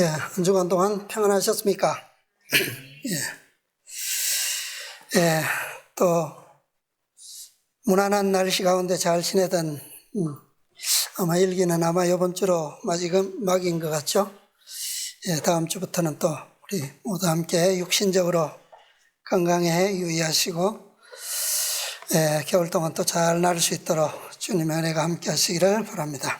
한 주간 동안 평안하셨습니까? 또 무난한 날씨 가운데 잘 지내던 아마 일기는 아마 이번 주로 마지막인 것 같죠? 다음 주부터는 또 우리 모두 함께 육신적으로 건강에 유의하시고 겨울 동안 또 잘 나를 수 있도록 주님의 은혜가 함께 하시기를 바랍니다.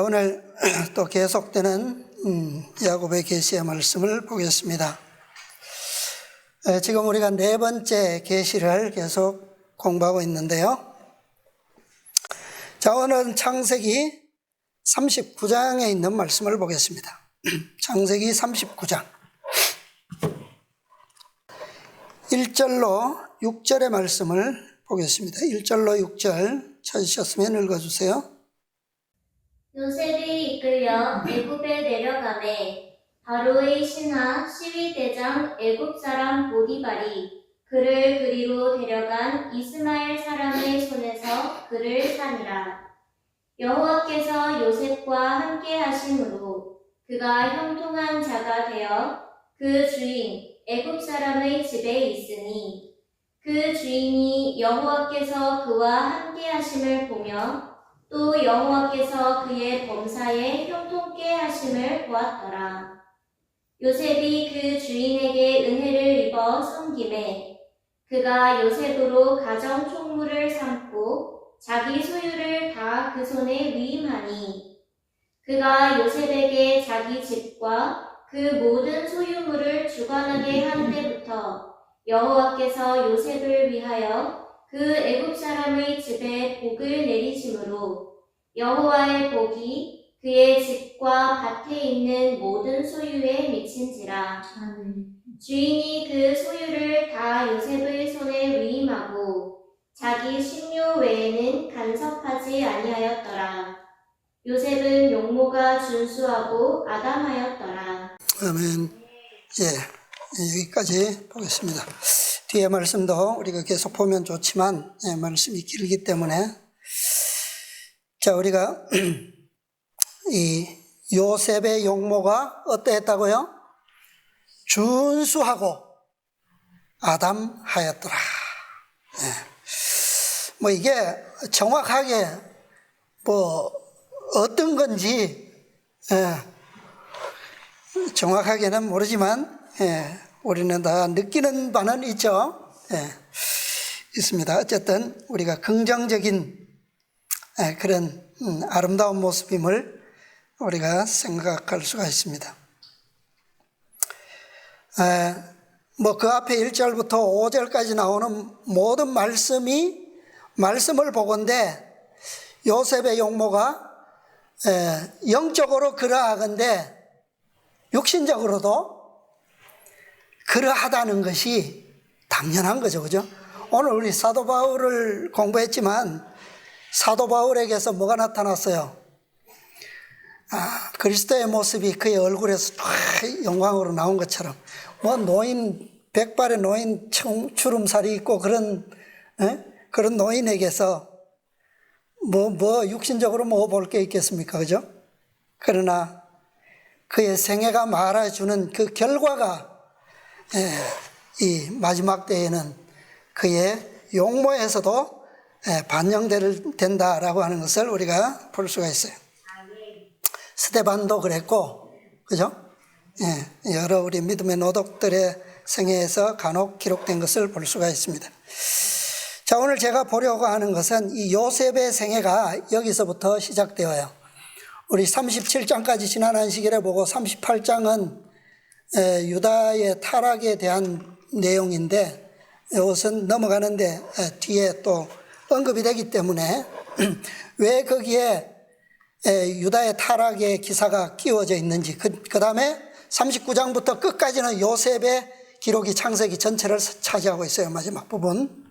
오늘 또 계속되는 야곱의 계시의 말씀을 보겠습니다. 지금 우리가 네 번째 계시를 계속 공부하고 있는데요. 자, 오늘은 창세기 39장에 있는 말씀을 보겠습니다. 창세기 39장 1절로 6절의 말씀을 보겠습니다. 1절로 6절 찾으셨으면 읽어주세요. 요셉이 이끌려 애굽에 내려가매 바로의 신하 시위대장 애굽 사람 보디발이 그를 그리로 데려간 이스마엘 사람의 손에서 그를 산이라. 여호와께서 요셉과 함께 하심으로 그가 형통한 자가 되어 그 주인 애굽 사람의 집에 있으니 그 주인이 여호와께서 그와 함께 하심을 보며 또 여호와께서 그의 범사에 형통케 하심을 보았더라. 요셉이 그 주인에게 은혜를 입어 섬김에 그가 요셉으로 가정 총무를 삼고 자기 소유를 다 그 손에 위임하니 그가 요셉에게 자기 집과 그 모든 소유물을 주관하게 한 때부터 여호와께서 요셉을 위하여 그 애굽 사람의 집에 복을 내리심으로 여호와의 복이 그의 집과 밭에 있는 모든 소유에 미친지라. 주인이 그 소유를 다 요셉의 손에 위임하고 자기 식료 외에는 간섭하지 아니하였더라. 요셉은 용모가 준수하고 아담하였더라. 아멘. 여기까지 보겠습니다. 뒤에 말씀도 우리가 계속 보면 좋지만 말씀이 길기 때문에 자, 우리가 이 요셉의 용모가 어떠했다고요? 준수하고 아담하였더라. 뭐 이게 정확하게 뭐 어떤 건지 정확하게는 모르지만 우리는 다 느끼는 바는 있죠. 있습니다. 어쨌든 우리가 긍정적인 그런 아름다운 모습임을 우리가 생각할 수가 있습니다. 뭐 그 앞에 1절부터 5절까지 나오는 모든 말씀을 보건대 요셉의 용모가 영적으로 그러하건대 육신적으로도 그러하다는 것이 당연한 거죠. 그죠? 오늘 우리 사도 바울을 공부했지만 사도 바울에게서 뭐가 나타났어요? 그리스도의 모습이 그의 얼굴에서 영광으로 나온 것처럼 뭐 백발의 노인 주름살이 있고 그런 노인에게서 뭐 육신적으로 뭐 볼 게 있겠습니까? 그죠? 그러나 그의 생애가 말해주는 그 결과가 이 마지막 때에는 그의 용모에서도 반영된다라고 하는 것을 우리가 볼 수가 있어요. 스데반도 그랬고, 그죠? 여러 우리 믿음의 노독들의 생애에서 간혹 기록된 것을 볼 수가 있습니다. 자, 오늘 제가 보려고 하는 것은 이 요셉의 생애가 여기서부터 시작되어요. 우리 37장까지 지난 안식일에 보고 38장은 유다의 타락에 대한 내용인데 이것은 넘어가는데 뒤에 또 언급이 되기 때문에 왜 거기에 유다의 타락의 기사가 끼워져 있는지 그 다음에 39장부터 끝까지는 요셉의 기록이 창세기 전체를 차지하고 있어요. 마지막 부분.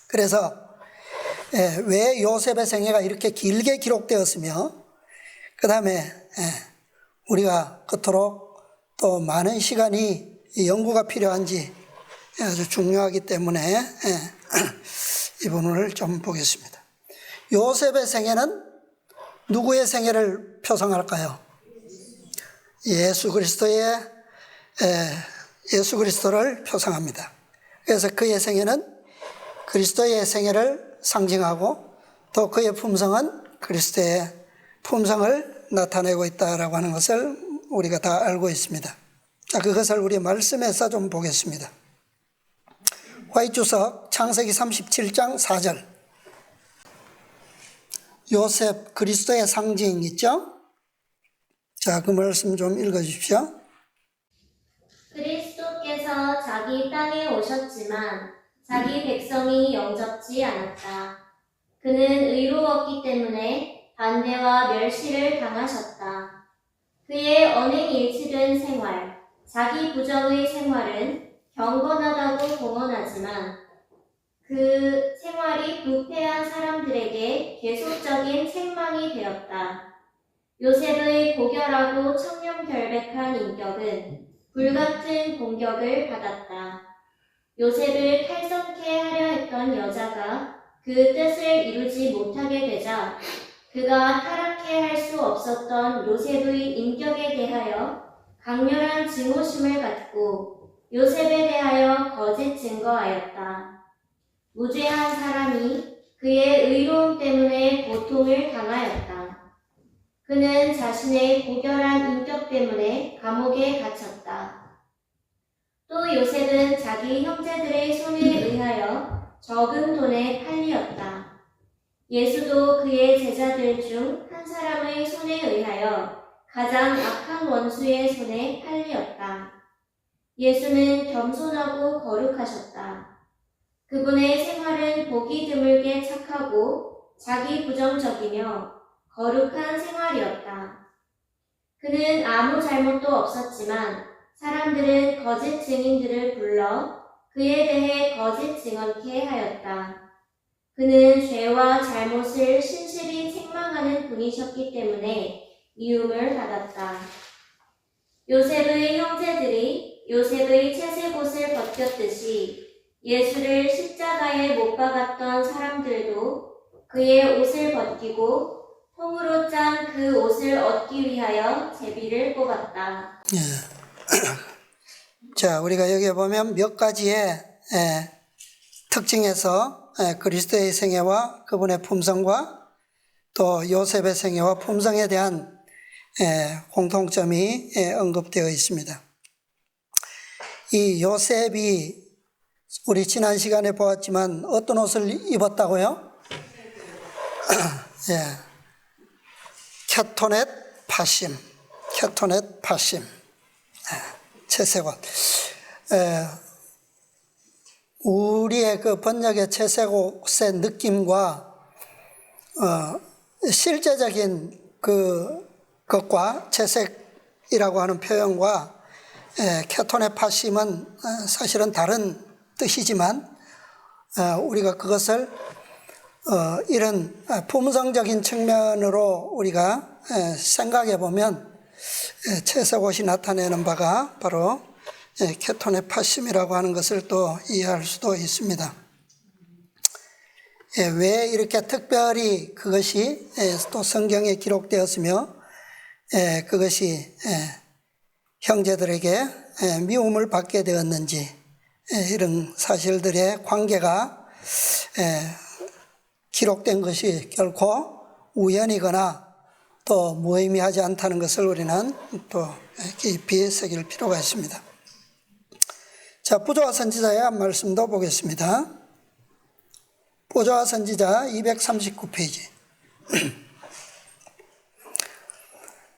그래서 왜 요셉의 생애가 이렇게 길게 기록되었으며 그 다음에 우리가 그토록 또 많은 시간이 연구가 필요한지 아주 중요하기 때문에 이 부분을 좀 보겠습니다. 요셉의 생애는 누구의 생애를 표상할까요? 예수 그리스도를 표상합니다. 그래서 그의 생애는 그리스도의 생애를 상징하고 또 그의 품성은 그리스도의 품성을 나타내고 있다라고 하는 것을 우리가 다 알고 있습니다. 자, 그것을 우리 말씀에서 좀 보겠습니다. 화이트주석 창세기 37장 4절. 요셉 그리스도의 상징 있죠? 자, 그 말씀 좀 읽어주십시오. 그리스도께서 자기 땅에 오셨지만 자기 백성이 영접지 않았다. 그는 의로웠기 때문에 반대와 멸시를 당하셨다. 그의 언행일치된 생활, 자기 부정의 생활은 경건하다고 공언하지만 그 생활이 부패한 사람들에게 계속적인 책망이 되었다. 요셉의 고결하고 청렴결백한 인격은 불같은 공격을 받았다. 요셉을 탈선케 하려 했던 여자가 그 뜻을 이루지 못하게 되자 그가 타락해 할 수 없었던 요셉의 인격에 대하여 강렬한 증오심을 갖고 요셉에 대하여 거짓 증거하였다. 무죄한 사람이 그의 의로움 때문에 고통을 당하였다. 그는 자신의 고결한 인격 때문에 감옥에 갇혔다. 또 요셉은 자기 형제들의 손에 의하여 적은 돈에 팔리었다. 예수도 그의 제자들 중 한 사람의 손에 의하여 가장 악한 원수의 손에 팔리었다. 예수는 겸손하고 거룩하셨다. 그분의 생활은 보기 드물게 착하고 자기 부정적이며 거룩한 생활이었다. 그는 아무 잘못도 없었지만 사람들은 거짓 증인들을 불러 그에 대해 거짓 증언케 하였다. 그는 죄와 잘못을 신실히 책망하는 분이셨기 때문에 미움을 받았다. 요셉의 형제들이 요셉의 채색옷을 벗겼듯이 예수를 십자가에 못 박았던 사람들도 그의 옷을 벗기고 통으로 짠 그 옷을 얻기 위하여 제비를 뽑았다. 자, 우리가 여기 보면 몇 가지의 특징에서 그리스도의 생애와 그분의 품성과 또 요셉의 생애와 품성에 대한 공통점이 언급되어 있습니다. 이 요셉이 우리 지난 시간에 보았지만 어떤 옷을 입었다고요? 캐토넷 파심, 채색옷. 우리의 그 번역의 채색옷의 느낌과 실제적인 것과 채색이라고 하는 표현과 캐토넷 파심은 사실은 다른 뜻이지만 우리가 그것을 이런 품성적인 측면으로 우리가 생각해 보면 채색옷이 나타내는 바가 바로 캐토넷 파심이라고 하는 것을 또 이해할 수도 있습니다. 왜 이렇게 특별히 그것이 또 성경에 기록되었으며 그것이 형제들에게 미움을 받게 되었는지 이런 사실들의 관계가 기록된 것이 결코 우연이거나 또 무의미하지 않다는 것을 우리는 또 깊이 새길 필요가 있습니다. 자, 부조와 선지자의 한 말씀도 보겠습니다. 부조와 선지자 239페이지.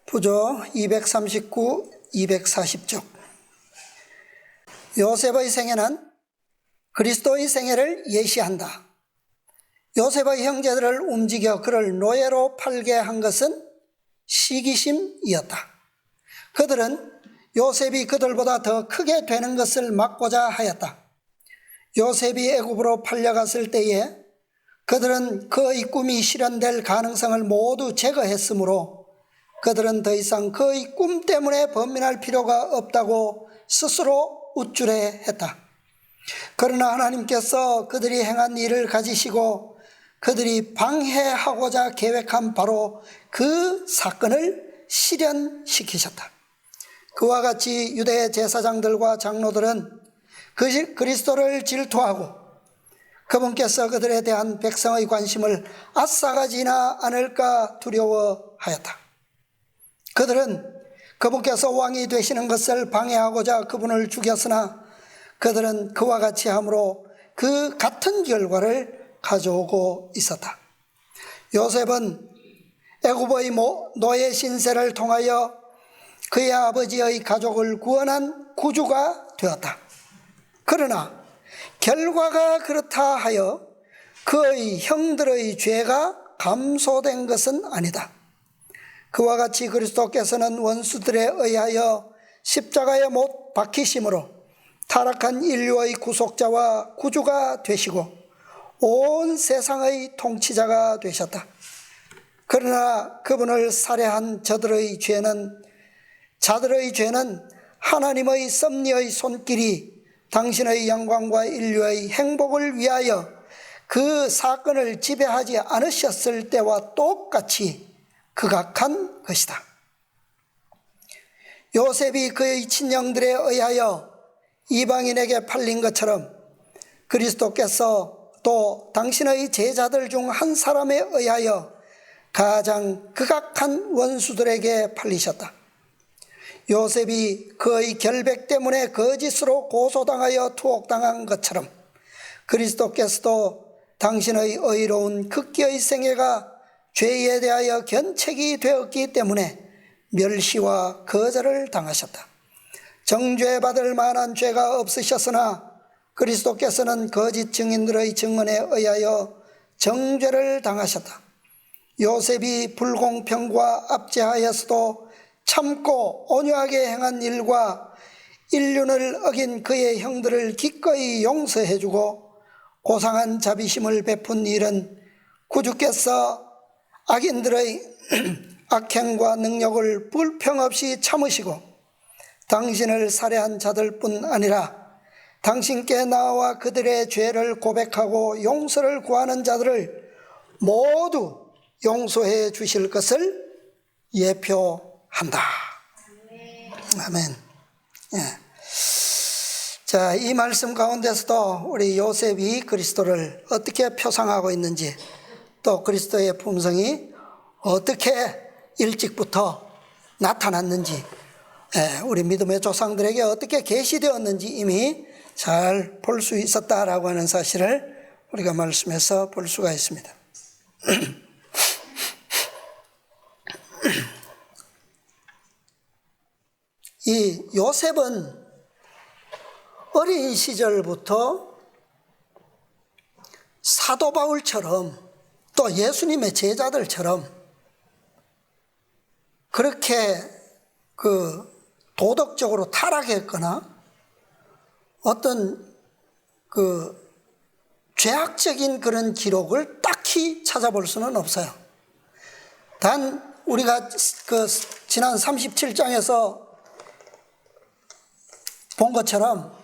부조 239, 240쪽. 요셉의 생애는 그리스도의 생애를 예시한다. 요셉의 형제들을 움직여 그를 노예로 팔게 한 것은 시기심이었다. 그들은 요셉이 그들보다 더 크게 되는 것을 막고자 하였다. 요셉이 애굽으로 팔려갔을 때에 그들은 그의 꿈이 실현될 가능성을 모두 제거했으므로 그들은 더 이상 그의 꿈 때문에 번민할 필요가 없다고 스스로 우쭐해했다. 그러나 하나님께서 그들이 행한 일을 가지시고 그들이 방해하고자 계획한 바로 그 사건을 실현시키셨다. 그와 같이 유대 제사장들과 장로들은 그리스도를 질투하고 그분께서 그들에 대한 백성의 관심을 앗아가지나 않을까 두려워하였다. 그들은 그분께서 왕이 되시는 것을 방해하고자 그분을 죽였으나 그들은 그와 같이 함으로 그 같은 결과를 가져오고 있었다. 요셉은 애굽의 노예 신세를 통하여 그의 아버지의 가족을 구원한 구주가 되었다. 그러나 결과가 그렇다 하여 그의 형들의 죄가 감소된 것은 아니다. 그와 같이 그리스도께서는 원수들에 의하여 십자가에 못 박히심으로 타락한 인류의 구속자와 구주가 되시고 온 세상의 통치자가 되셨다. 그러나 그분을 살해한 자들의 죄는 하나님의 섭리의 손길이 당신의 영광과 인류의 행복을 위하여 그 사건을 지배하지 않으셨을 때와 똑같이 극악한 것이다. 요셉이 그의 친형들에 의하여 이방인에게 팔린 것처럼 그리스도께서 또 당신의 제자들 중 한 사람에 의하여 가장 극악한 원수들에게 팔리셨다. 요셉이 그의 결백 때문에 거짓으로 고소당하여 투옥당한 것처럼 그리스도께서도 당신의 의로운 극기의 생애가 죄에 대하여 견책이 되었기 때문에 멸시와 거절을 당하셨다. 정죄받을 만한 죄가 없으셨으나 그리스도께서는 거짓 증인들의 증언에 의하여 정죄를 당하셨다. 요셉이 불공평과 압제하여서도 참고 온유하게 행한 일과 인륜을 어긴 그의 형들을 기꺼이 용서해주고 고상한 자비심을 베푼 일은 구주께서 악인들의 악행과 능력을 불평 없이 참으시고 당신을 살해한 자들뿐 아니라 당신께 나와 그들의 죄를 고백하고 용서를 구하는 자들을 모두 용서해 주실 것을 예표한다. 아멘. 예. 자, 이 말씀 가운데서도 우리 요셉이 그리스도를 어떻게 표상하고 있는지, 또 그리스도의 품성이 어떻게 일찍부터 나타났는지, 우리 믿음의 조상들에게 어떻게 계시되었는지 이미 잘 볼 수 있었다라고 하는 사실을 우리가 말씀에서 볼 수가 있습니다. 이 요셉은 어린 시절부터 사도 바울처럼 또 예수님의 제자들처럼 그렇게 도덕적으로 타락했거나 어떤 죄악적인 그런 기록을 딱히 찾아볼 수는 없어요. 단 우리가 지난 37장에서 본 것처럼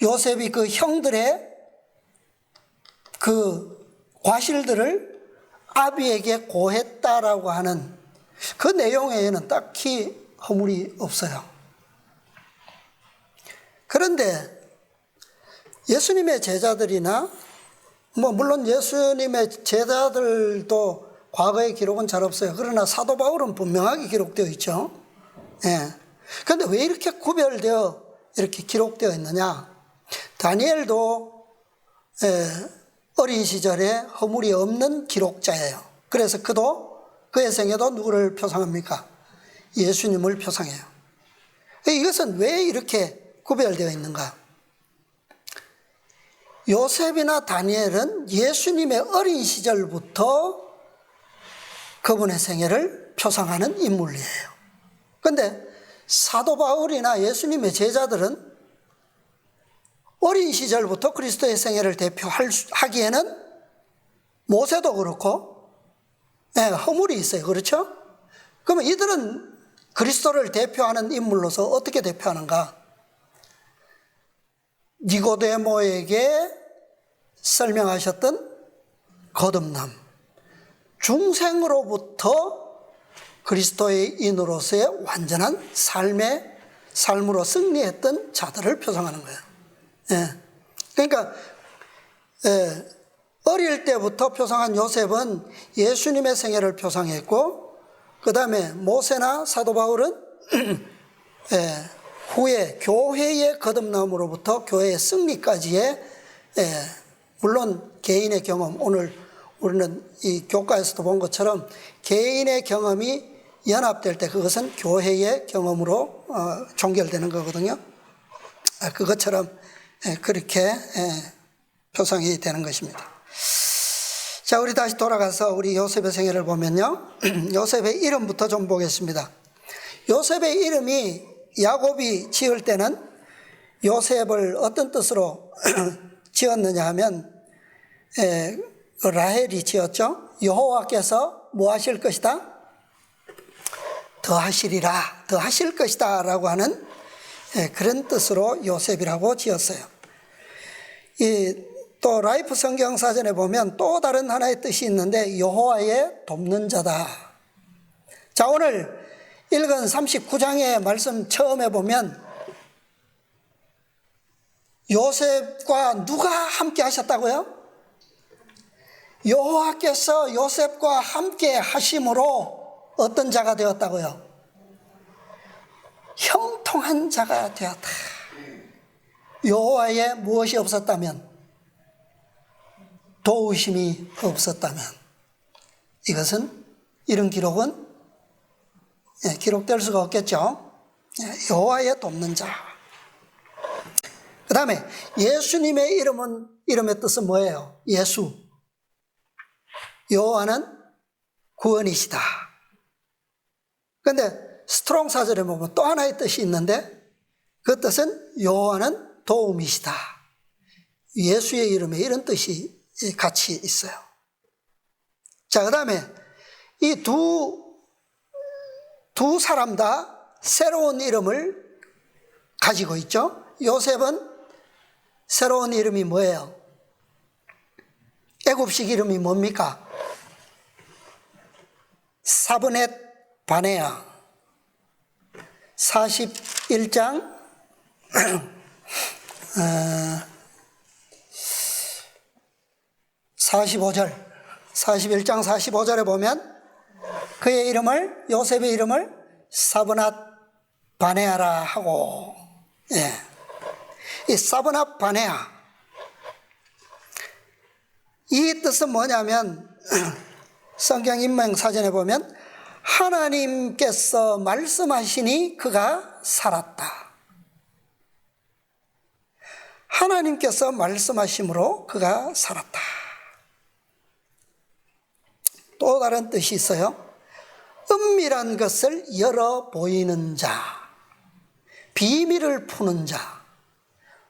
요셉이 그 형들의 그 과실들을 아비에게 고했다라고 하는 그 내용에는 딱히 허물이 없어요. 그런데 예수님의 제자들이나 물론 예수님의 제자들도 과거의 기록은 잘 없어요. 그러나 사도 바울은 분명하게 기록되어 있죠. 예. 그런데 왜 이렇게 구별되어 이렇게 기록되어 있느냐? 다니엘도 어린 시절에 허물이 없는 기록자예요. 그래서 그의 생애도 누구를 표상합니까? 예수님을 표상해요. 이것은 왜 이렇게 구별되어 있는가? 요셉이나 다니엘은 예수님의 어린 시절부터 그분의 생애를 표상하는 인물이에요. 그런데 사도 바울이나 예수님의 제자들은 어린 시절부터 그리스도의 생애를 대표하기에는 모세도 그렇고 허물이 있어요. 그렇죠? 그러면 이들은 그리스도를 대표하는 인물로서 어떻게 대표하는가? 니고데모에게 설명하셨던 거듭남, 중생으로부터 그리스도인으로서의 완전한 삶으로 승리했던 자들을 표상하는 거예요. 예. 그러니까 어릴 때부터 표상한 요셉은 예수님의 생애를 표상했고, 그 다음에 모세나 사도 바울은 후에 교회의 거듭남으로부터 교회의 승리까지의, 물론 개인의 경험, 오늘 우리는 이 교과에서도 본 것처럼 개인의 경험이 연합될 때 그것은 교회의 경험으로 종결되는 거거든요. 그것처럼 그렇게 표상이 되는 것입니다. 자, 우리 다시 돌아가서 우리 요셉의 생애를 보면요, 요셉의 이름부터 좀 보겠습니다. 요셉의 이름이 야곱이 지을 때는 요셉을 어떤 뜻으로 지었느냐 하면, 라헬이 지었죠. 여호와께서 뭐 하실 것이다? 더하시리라, 더하실 것이다 라고 하는 그런 뜻으로 요셉이라고 지었어요. 또 라이프 성경사전에 보면 또 다른 하나의 뜻이 있는데, 여호와의 돕는 자다. 자, 오늘 읽은 39장의 말씀 처음에 보면 요셉과 누가 함께 하셨다고요? 여호와께서 요셉과 함께 하심으로 어떤 자가 되었다고요? 형통한 자가 되었다. 여호와의 무엇이 없었다면? 도우심이 없었다면. 이것은, 이런 기록은 기록될 수가 없겠죠. 여호와의 돕는 자. 그 다음에 예수님의 이름의 뜻은 뭐예요? 예수. 여호와는 구원이시다. 그런데 스트롱 사전에 보면 또 하나의 뜻이 있는데, 그 뜻은 여호와는 도움이시다. 예수의 이름에 이런 뜻이 같이 있어요. 자, 그 다음에 이 두 사람 다 새로운 이름을 가지고 있죠. 요셉은 새로운 이름이 뭐예요? 애굽식 이름이 뭡니까? 사브넷 바네아. 41장 45절, 41장 45절에 보면 그의 이름을, 요셉의 이름을 사브낫 바네아라 하고, 이 사브낫 바네아, 이 뜻은 뭐냐면 성경 인명사전에 보면 하나님께서 말씀하시니 그가 살았다. 하나님께서 말씀하심으로 그가 살았다. 또 다른 뜻이 있어요. 은밀한 것을 열어 보이는 자, 비밀을 푸는 자.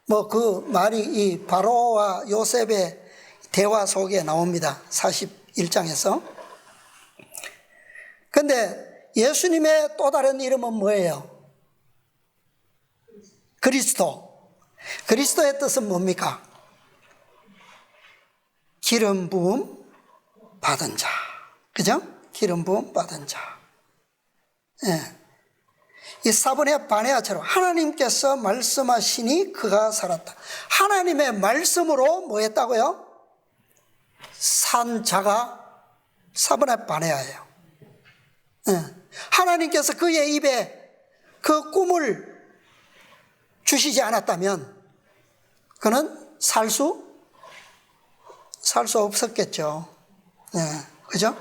뭐 그 말이 이 바로와 요셉의 대화 속에 나옵니다. 41장에서. 근데 예수님의 또 다른 이름은 뭐예요? 그리스도. 그리스도의 뜻은 뭡니까? 기름 부음 받은 자. 그죠? 기름 부음 받은 자. 이 사브네 바네아처럼 하나님께서 말씀하시니 그가 살았다. 하나님의 말씀으로 뭐 했다고요? 산 자가 사브네 바네아예요. 하나님께서 그의 입에 그 꿈을 주시지 않았다면 그는 살 수 없었겠죠. 그죠?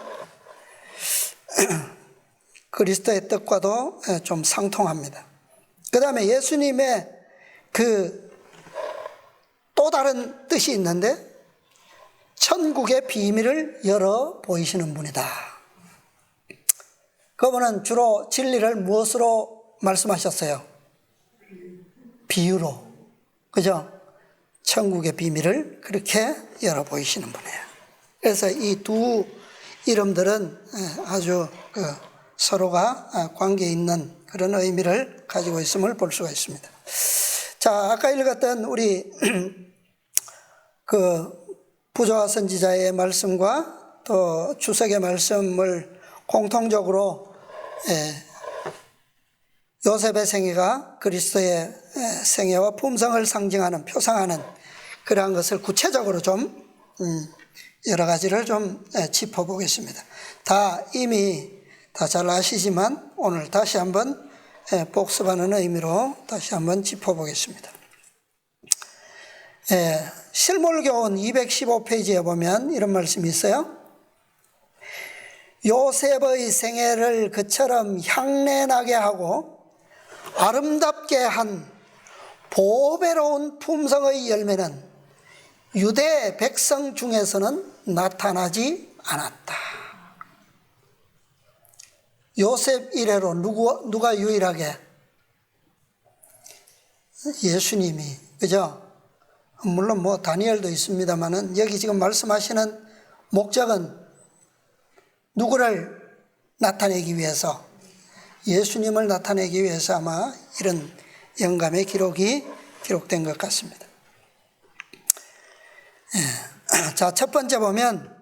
그리스도의 뜻과도 좀 상통합니다. 그 다음에 예수님의 그 또 다른 뜻이 있는데, 천국의 비밀을 열어 보이시는 분이다. 그분은 주로 진리를 무엇으로 말씀하셨어요? 비유로. 그죠? 천국의 비밀을 그렇게 열어 보이시는 분이에요. 그래서 이 두 이름들은 아주 서로가 관계 있는 그런 의미를 가지고 있음을 볼 수가 있습니다. 자, 아까 읽었던 우리 그 부조와 선지자의 말씀과 또 주석의 말씀을 공통적으로 요셉의 생애가 그리스도의 생애와 품성을 상징하는, 표상하는 그러한 것을 구체적으로 좀 여러 가지를 좀 짚어보겠습니다. 이미 다 잘 아시지만 오늘 다시 한번 복습하는 의미로 다시 한번 짚어보겠습니다. 실물교훈 215페이지에 보면 이런 말씀이 있어요. 요셉의 생애를 그처럼 향내나게 하고 아름답게 한 보배로운 품성의 열매는 유대 백성 중에서는 나타나지 않았다. 요셉 이래로 누가 유일하게? 예수님이, 그죠? 물론 다니엘도 있습니다만은 여기 지금 말씀하시는 목적은 누구를 나타내기 위해서, 예수님을 나타내기 위해서 아마 이런 영감의 기록된 것 같습니다. 자, 첫 번째 보면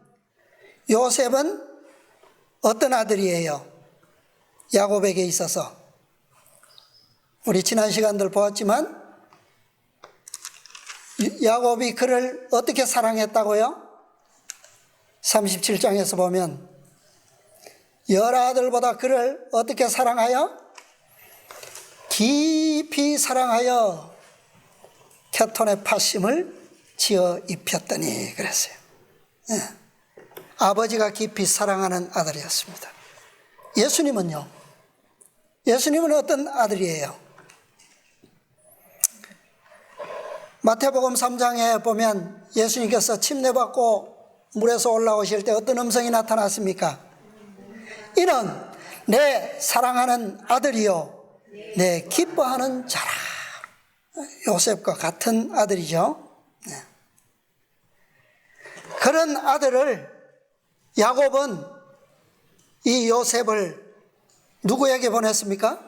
요셉은 어떤 아들이에요? 야곱에게 있어서. 우리 지난 시간들 보았지만 야곱이 그를 어떻게 사랑했다고요? 37장에서 보면 열아들보다 그를 어떻게 사랑하여? 깊이 사랑하여 캣톤의 팥심을 지어 입혔더니 그랬어요. 아버지가 깊이 사랑하는 아들이었습니다. 예수님은요? 예수님은 어떤 아들이에요? 마태복음 3장에 보면 예수님께서 침례받고 물에서 올라오실 때 어떤 음성이 나타났습니까? 이는 내 사랑하는 아들이요 내 기뻐하는 자라. 요셉과 같은 아들이죠. 그런 아들을 야곱은 이 요셉을 누구에게 보냈습니까?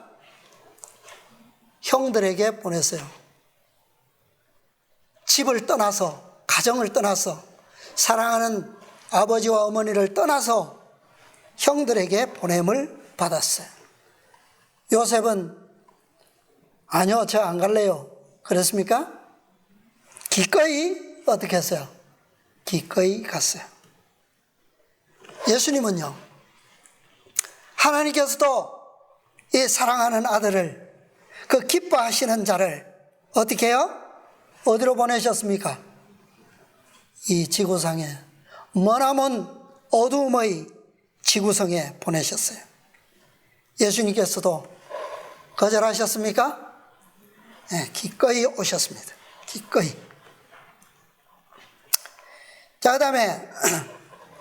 형들에게 보냈어요. 집을 떠나서, 가정을 떠나서, 사랑하는 아버지와 어머니를 떠나서 형들에게 보냄을 받았어요. 요셉은 아니요, 저 안 갈래요. 그랬습니까? 기꺼이 어떻게 했어요? 기꺼이 갔어요. 예수님은요, 하나님께서도 이 사랑하는 아들을, 그 기뻐하시는 자를 어떻게 해요? 어디로 보내셨습니까? 이 지구상에, 머나먼 어두움의 지구성에 보내셨어요. 예수님께서도 거절하셨습니까? 네, 기꺼이 오셨습니다. 기꺼이. 자, 그 다음에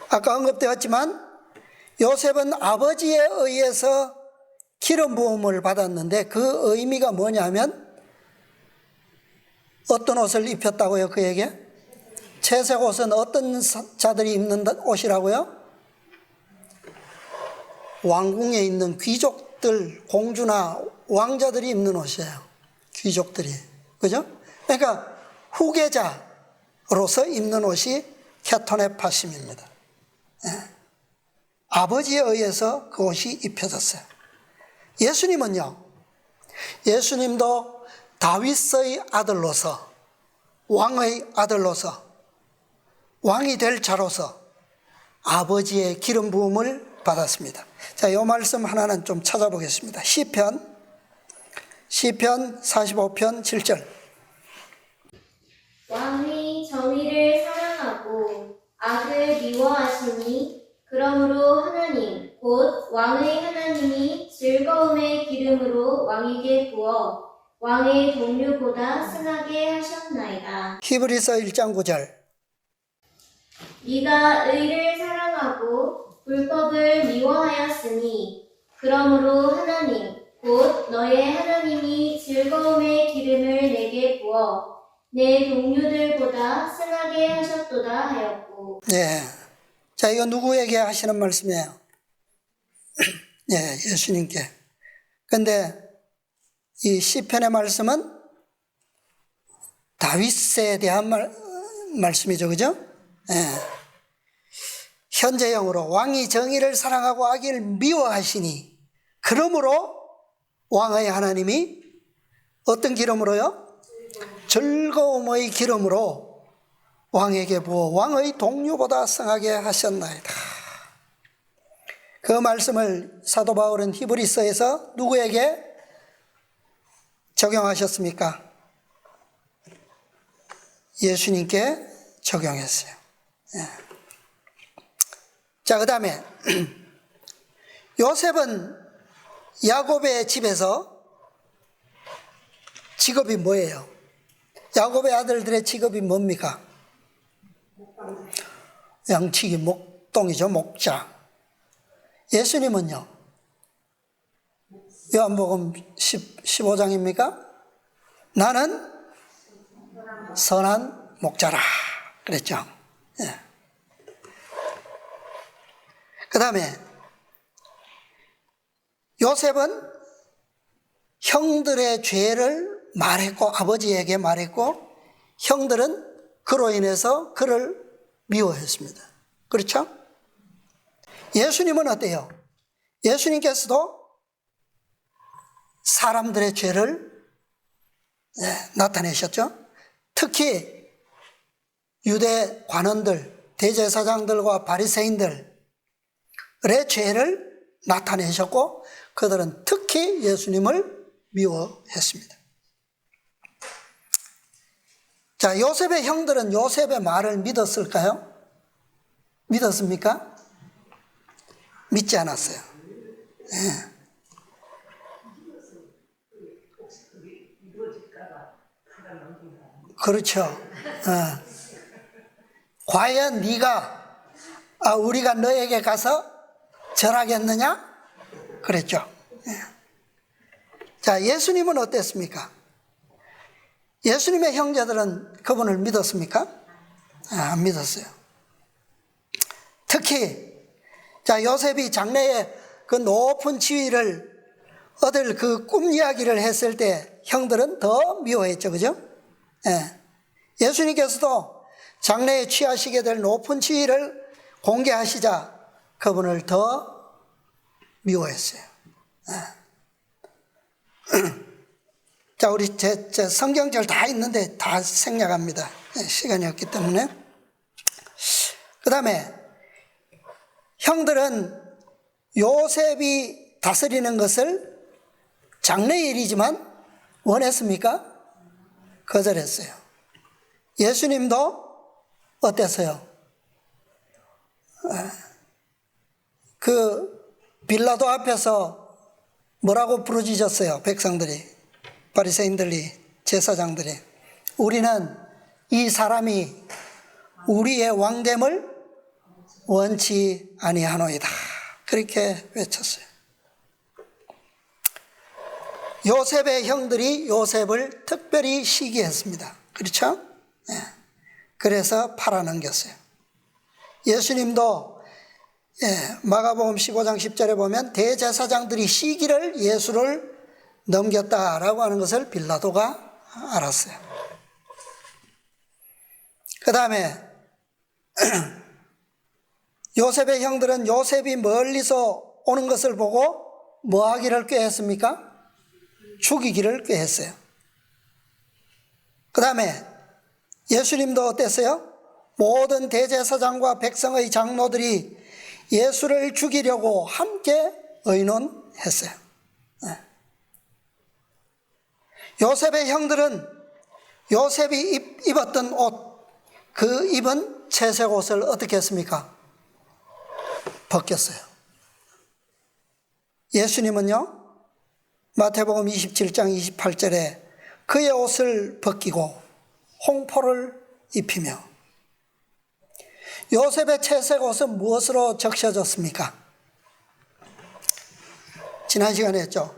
아까 언급되었지만 요셉은 아버지에 의해서 기름 부음을 받았는데 그 의미가 뭐냐면 어떤 옷을 입혔다고요? 그에게? 채색 옷은 어떤 자들이 입는 옷이라고요? 왕궁에 있는 귀족들, 공주나 왕자들이 입는 옷이에요. 귀족들이. 그죠? 그러니까 후계자로서 입는 옷이 캣톤의 팥심입니다. 아버지에 의해서 그 옷이 입혀졌어요. 예수님은요, 예수님도 다윗의 아들로서, 왕의 아들로서, 왕이 될 자로서 아버지의 기름 부음을 받았습니다. 자, 이 말씀 하나는 좀 찾아보겠습니다. 시편 45편 7절. 왕이 정의를 사랑하고 악을 미워하시니 그러므로 하나님 곧 왕의 하나님이 즐거움의 기름으로 왕에게 부어 왕의 동류보다 승하게 하셨나이다. 히브리서 1장 9절. 네가 의를 사랑하고 불법을 미워하였으니 그러므로 하나님 곧 너의 하나님이 즐거움의 기름을 내게 부어 내 동료들보다 승하게 하셨도다 하였고. 예. 자, 이거 누구에게 하시는 말씀이에요? 예, 예수님께. 근데 이 시편의 말씀은 다윗에 대한 말씀이죠. 그죠? 현재형으로 왕이 정의를 사랑하고 악의를 미워하시니 그러므로 왕의 하나님이 어떤 기름으로요? 즐거움의 기름으로 왕에게 부어 왕의 동료보다 성하게 하셨나이다. 그 말씀을 사도 바울은 히브리서에서 누구에게 적용하셨습니까? 예수님께 적용했어요. 자, 그 다음에 요셉은 야곱의 집에서 직업이 뭐예요? 야곱의 아들들의 직업이 뭡니까? 양치기, 목동이죠, 목자. 예수님은요? 요한복음 15장입니까? 나는 선한 목자라 그랬죠. 그 다음에 요셉은 형들의 죄를 말했고 아버지에게 말했고 형들은 그로 인해서 그를 미워했습니다. 그렇죠? 예수님은 어때요? 예수님께서도 사람들의 죄를 나타내셨죠. 특히 유대 관원들, 대제사장들과 바리새인들의 죄를 나타내셨고 그들은 특히 예수님을 미워했습니다. 자, 요셉의 형들은 요셉의 말을 믿었을까요? 믿었습니까? 믿지 않았어요. 그렇죠. 과연 네가 우리가 너에게 가서 절하겠느냐? 그랬죠. 자, 예수님은 어땠습니까? 예수님의 형제들은 그분을 믿었습니까? 안 믿었어요. 특히 자, 요셉이 장래에 그 높은 지위를 얻을 그 꿈 이야기를 했을 때 형들은 더 미워했죠. 그죠? 예수님께서도 장래에 취하시게 될 높은 지위를 공개하시자 그분을 더 미워했어요. 자, 우리 제 성경절 다 있는데 다 생략합니다. 시간이 없기 때문에. 그 다음에 형들은 요셉이 다스리는 것을 장래의 일이지만 원했습니까? 거절했어요. 예수님도 어땠어요? 그 빌라도 앞에서 뭐라고 부르짖었어요? 백성들이, 바리새인들이, 제사장들이. 우리는 이 사람이 우리의 왕됨을 원치 아니하노이다. 그렇게 외쳤어요. 요셉의 형들이 요셉을 특별히 시기했습니다. 그렇죠? 그래서 팔아넘겼어요. 예수님도 마가복음 15장 10절에 보면 대제사장들이 시기를 예수를 넘겼다라고 하는 것을 빌라도가 알았어요. 그 다음에 요셉의 형들은 요셉이 멀리서 오는 것을 보고 뭐 하기를 꾀했습니까? 죽이기를 꾀했어요. 그 다음에 예수님도 어땠어요? 모든 대제사장과 백성의 장로들이 예수를 죽이려고 함께 의논했어요. 요셉의 형들은 요셉이 입었던 옷, 그 입은 채색 옷을 어떻게 했습니까? 벗겼어요. 예수님은요, 마태복음 27장 28절에 그의 옷을 벗기고 홍포를 입히며 요셉의 채색 옷은 무엇으로 적셔졌습니까? 지난 시간에 했죠.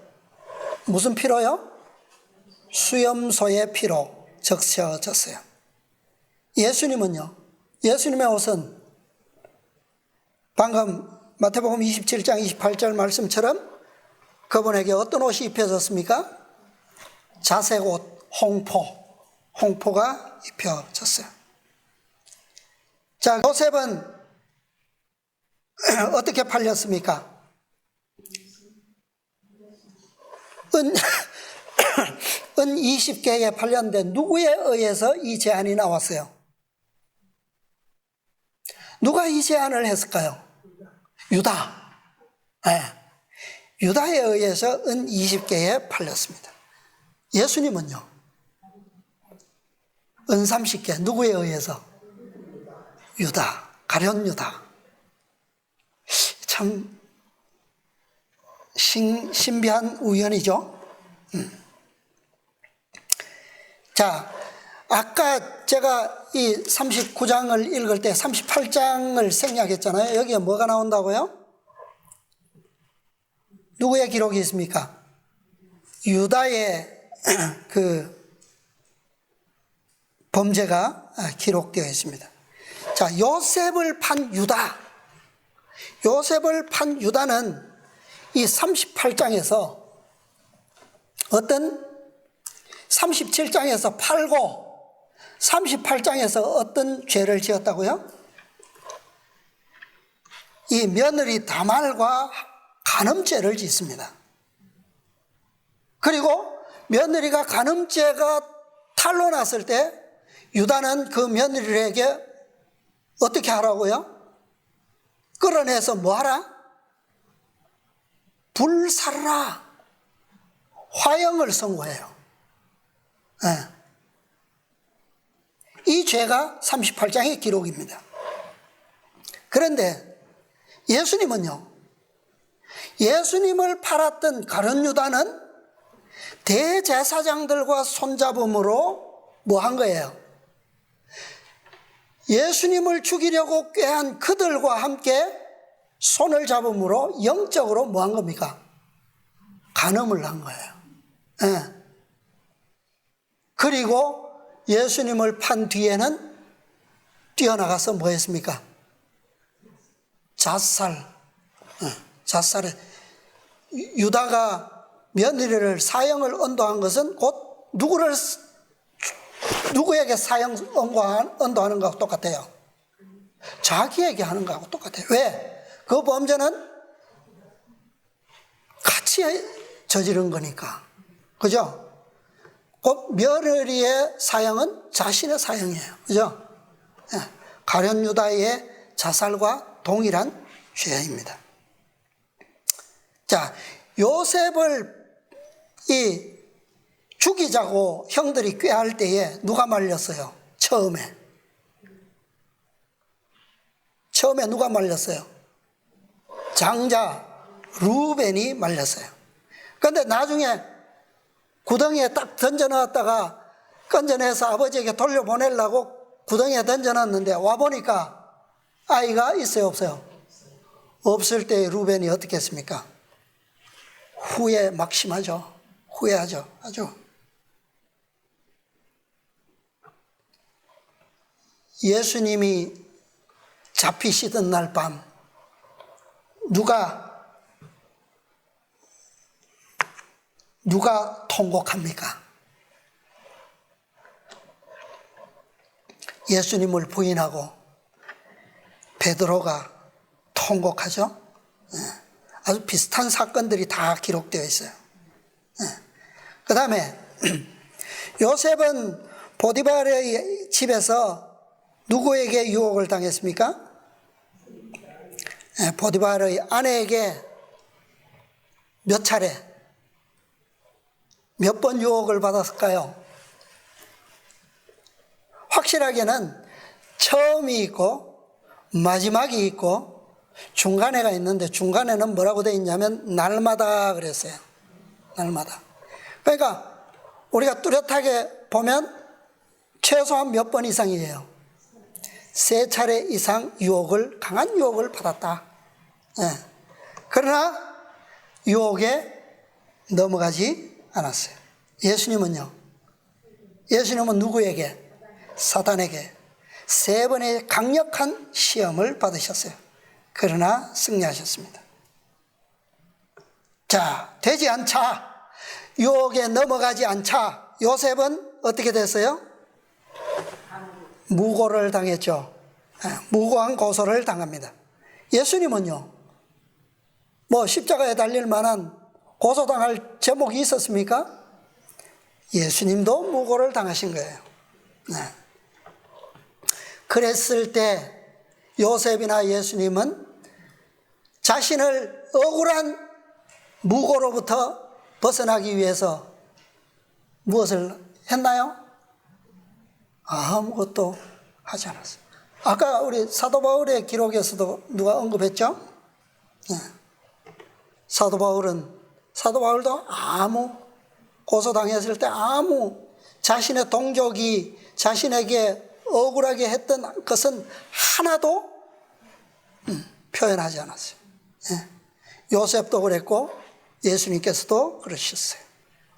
무슨 피로요? 수염소의 피로 적셔졌어요. 예수님은요, 예수님의 옷은 방금 마태복음 27장 28절 말씀처럼 그분에게 어떤 옷이 입혀졌습니까? 자색 옷, 홍포가 입혀졌어요. 자, 요셉은 어떻게 팔렸습니까? 은 20개에 팔렸는데 누구에 의해서 이 제안이 나왔어요? 누가 이 제안을 했을까요? 유다. 네. 유다에 의해서 은 20개에 팔렸습니다. 예수님은요? 은 30개. 누구에 의해서? 유다. 가룟 유다. 참 신비한 우연이죠. 자, 아까 제가 이 39장을 읽을 때 38장을 생략했잖아요. 여기에 뭐가 나온다고요? 누구의 기록이 있습니까? 유다의 그 범죄가 기록되어 있습니다. 자, 요셉을 판 유다. 요셉을 판 유다는 이 38장에서 어떤 37장에서 팔고 38장에서 어떤 죄를 지었다고요? 이 며느리 다말과 간음죄를 짓습니다. 그리고 며느리가 간음죄가 탄로났을 때 유다는 그 며느리에게 어떻게 하라고요? 끌어내서 뭐 하라? 불살라. 화형을 선고해요. 네. 이 죄가 38장의 기록입니다. 그런데 예수님은요, 예수님을 팔았던 가룟 유다는 대제사장들과 손잡음으로 뭐 한 거예요? 예수님을 죽이려고 꾀한 그들과 함께 손을 잡음으로 영적으로 뭐 한 겁니까? 간음을 한 거예요. 네. 그리고 예수님을 판 뒤에는 뛰어나가서 뭐 했습니까? 자살을. 유다가 며느리를 사형을 언도한 것은 곧 누구에게 사형 언도하는 것하고 똑같아요. 자기에게 하는 것하고 똑같아요. 왜? 그 범죄는 같이 저지른 거니까. 그죠? 곧 며느리의 사형은 자신의 사형이에요. 그죠? 가룟 유다의 자살과 동일한 죄입니다. 자, 요셉을 죽이자고 형들이 꾀할 때에 누가 말렸어요? 처음에 누가 말렸어요? 장자 루벤이 말렸어요. 그런데 나중에 구덩이에 딱 던져넣었다가 건져내서 아버지에게 돌려보내려고 구덩이에 던져놨는데 와보니까 아이가 있어요, 없어요? 없을 때 루벤이 어떻게 했습니까? 후회 막심하죠. 후회하죠. 아주. 예수님이 잡히시던 날 밤 누가 통곡합니까? 예수님을 부인하고 베드로가 통곡하죠. 아주 비슷한 사건들이 다 기록되어 있어요. 그 다음에 요셉은 보디발의 집에서 누구에게 유혹을 당했습니까? 보디발의 아내에게 몇 차례, 몇 번 유혹을 받았을까요? 확실하게는 처음이 있고 마지막이 있고 중간에가 있는데 중간에는 뭐라고 되어 있냐면 날마다 그랬어요. 날마다. 그러니까 우리가 뚜렷하게 보면 최소한 몇 번 이상이에요. 3차례 이상 강한 유혹을 받았다. 그러나 유혹에 넘어가지 않았어요. 예수님은요? 예수님은 누구에게? 사단에게 3번의 강력한 시험을 받으셨어요. 그러나 승리하셨습니다. 자, 되지 않자, 유혹에 넘어가지 않자 요셉은 어떻게 됐어요? 무고를 당했죠. 무고한 고소를 당합니다. 예수님은요, 뭐 십자가에 달릴 만한 고소당할 제목이 있었습니까? 예수님도 무고를 당하신 거예요. 네. 그랬을 때 요셉이나 예수님은 자신을 억울한 무고로부터 벗어나기 위해서 무엇을 했나요? 아무것도 하지 않았어요. 아까 우리 사도 바울의 기록에서도 누가 언급했죠? 네. 사도 바울도 아무 고소당했을 때 아무 자신의 동족이 자신에게 억울하게 했던 것은 하나도 표현하지 않았어요. 예. 요셉도 그랬고 예수님께서도 그러셨어요.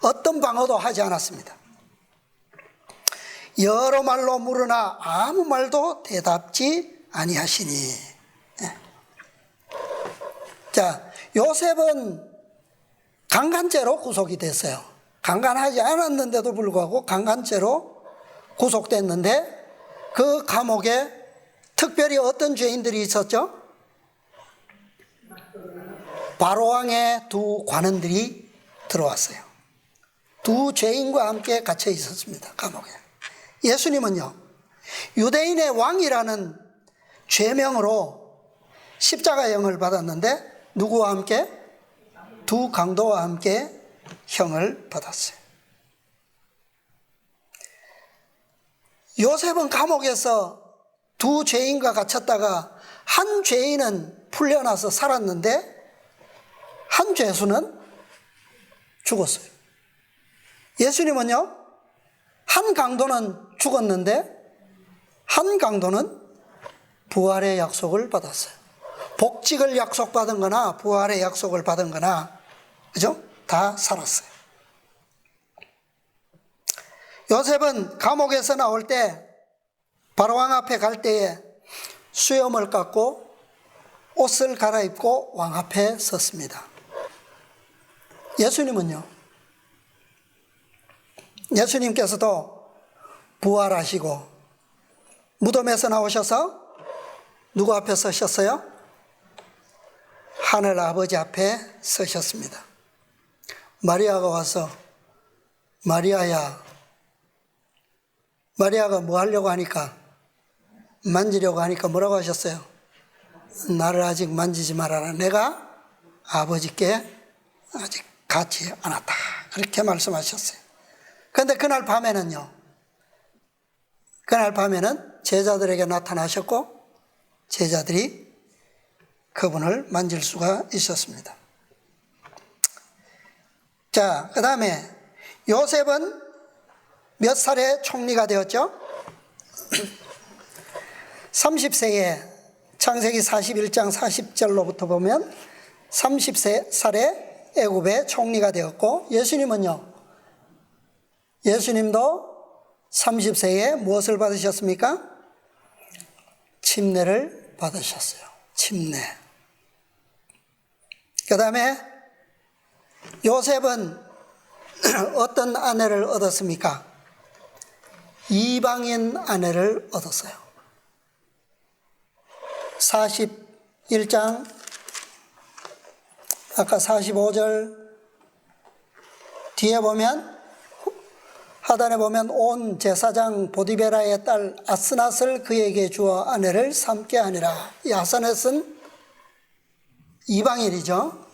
어떤 방어도 하지 않았습니다. 여러 말로 물으나 아무 말도 대답지 아니하시니. 예. 자, 요셉은 강간죄로 구속이 됐어요. 강간하지 않았는데도 불구하고 강간죄로 구속됐는데 그 감옥에 특별히 어떤 죄인들이 있었죠? 바로왕의 두 관원들이 들어왔어요. 두 죄인과 함께 갇혀 있었습니다. 감옥에. 예수님은요, 유대인의 왕이라는 죄명으로 십자가형을 받았는데 누구와 함께? 두 강도와 함께 형을 받았어요. 요셉은 감옥에서 두 죄인과 갇혔다가 한 죄인은 풀려나서 살았는데 한 죄수는 죽었어요. 예수님은요, 한 강도는 죽었는데 한 강도는 부활의 약속을 받았어요. 복직을 약속받은 거나 부활의 약속을 받은 거나, 그죠? 다 살았어요. 요셉은 감옥에서 나올 때 바로왕 앞에 갈 때에 수염을 깎고 옷을 갈아입고 왕 앞에 섰습니다. 예수님은요, 예수님께서도 부활하시고 무덤에서 나오셔서 누구 앞에 서셨어요? 하늘 아버지 앞에 서셨습니다. 마리아가 와서 마리아야, 마리아가 뭐 하려고 하니까, 만지려고 하니까 뭐라고 하셨어요? 나를 아직 만지지 말아라. 내가 아버지께 아직 가지 않았다. 그렇게 말씀하셨어요. 그런데 그날 밤에는요, 그날 밤에는 제자들에게 나타나셨고 제자들이 그분을 만질 수가 있었습니다. 자, 그 다음에 요셉은 몇 살에 총리가 되었죠? 30세에 창세기 41장 40절로부터 보면 30살에 애굽의 총리가 되었고, 예수님은요, 예수님도 30세에 무엇을 받으셨습니까? 침례를 받으셨어요. 침례. 그 다음에 요셉은 어떤 아내를 얻었습니까? 이방인 아내를 얻었어요. 41장 아까 45절 뒤에 보면, 하단에 보면 온 제사장 보디베라의 딸 아스낫을 그에게 주어 아내를 삼게 하니라. 이 아스낫은 이방인이죠.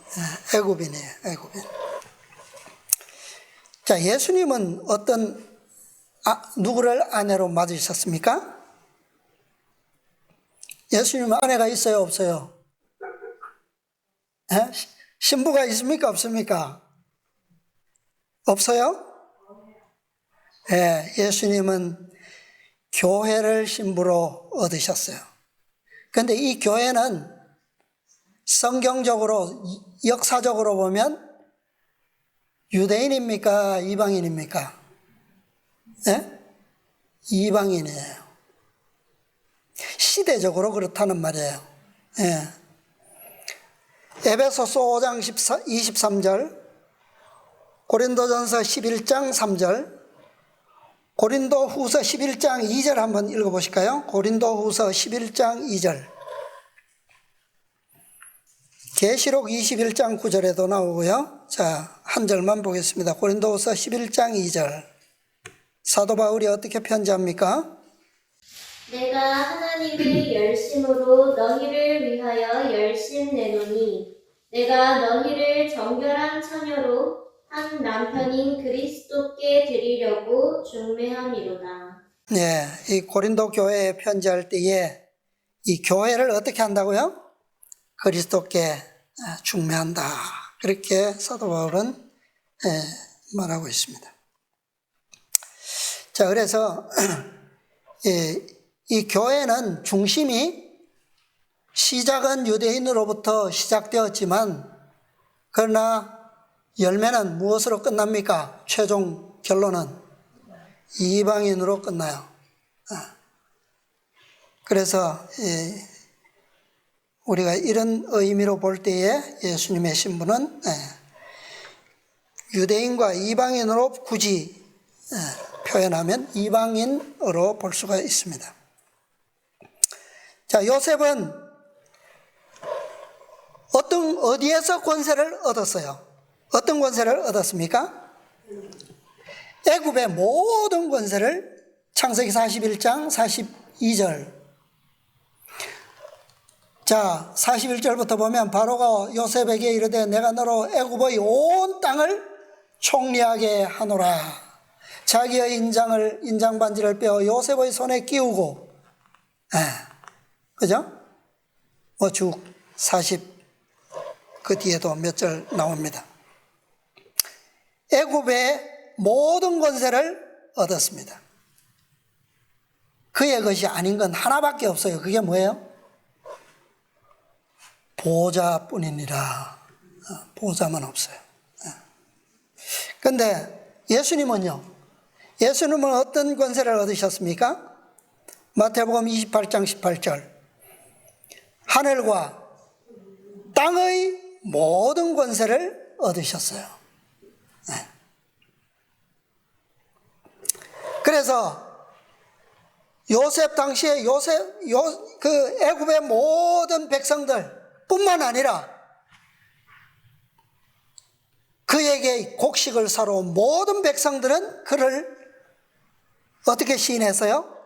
애굽인이에요. 애굽인. 자, 예수님은 누구를 아내로 맞으셨습니까? 예수님은 아내가 있어요, 없어요? 에? 신부가 있습니까, 없습니까? 없어요? 예, 예수님은 교회를 신부로 얻으셨어요. 그런데 이 교회는 성경적으로, 역사적으로 보면 유대인입니까, 이방인입니까? 예? 이방인이에요. 시대적으로 그렇다는 말이에요. 예. 에베소서 5장 23절, 고린도전서 11장 3절, 고린도 후서 11장 2절 한번 읽어보실까요? 고린도 후서 11장 2절. 계시록 21장 9절에도 나오고요. 자, 한 절만 보겠습니다. 고린도 후서 11장 2절. 사도 바울이 어떻게 편지합니까? 내가 하나님의 열심으로 너희를 위하여 열심 내노니 내가 너희를 정결한 처녀로 한 남편인 그리스도께 드리려고 중매함이로다. 네, 이 고린도 교회에 편지할 때에 이 교회를 어떻게 한다고요? 그리스도께 중매한다. 그렇게 사도 바울은 말하고 있습니다. 자, 그래서 이 교회는 중심이 시작은 유대인으로부터 시작되었지만 그러나 열매는 무엇으로 끝납니까? 최종 결론은 이방인으로 끝나요. 그래서 우리가 이런 의미로 볼 때에 예수님의 신분은 유대인과 이방인으로 굳이 표현하면 이방인으로 볼 수가 있습니다. 자, 요셉은 어디에서 권세를 얻었어요? 어떤 권세를 얻었습니까? 애굽의 모든 권세를 창세기 41장 42절. 자, 41절부터 보면 바로가 요셉에게 이르되 내가 너로 애굽의 온 땅을 총리하게 하노라. 자기의 인장 반지를 빼어 요셉의 손에 끼우고, 그죠? 쭉 40, 그 뒤에도 몇 절 나옵니다. 애굽의 모든 권세를 얻었습니다. 그의 것이 아닌 건 하나밖에 없어요. 그게 뭐예요? 보좌뿐이니라. 보좌만 없어요. 그런데 예수님은요? 예수님은 어떤 권세를 얻으셨습니까? 마태복음 28장 18절. 하늘과 땅의 모든 권세를 얻으셨어요. 그래서 요셉 당시에 그 애굽의 모든 백성들 뿐만 아니라 그에게 곡식을 사러 온 모든 백성들은 그를 어떻게 시인했어요?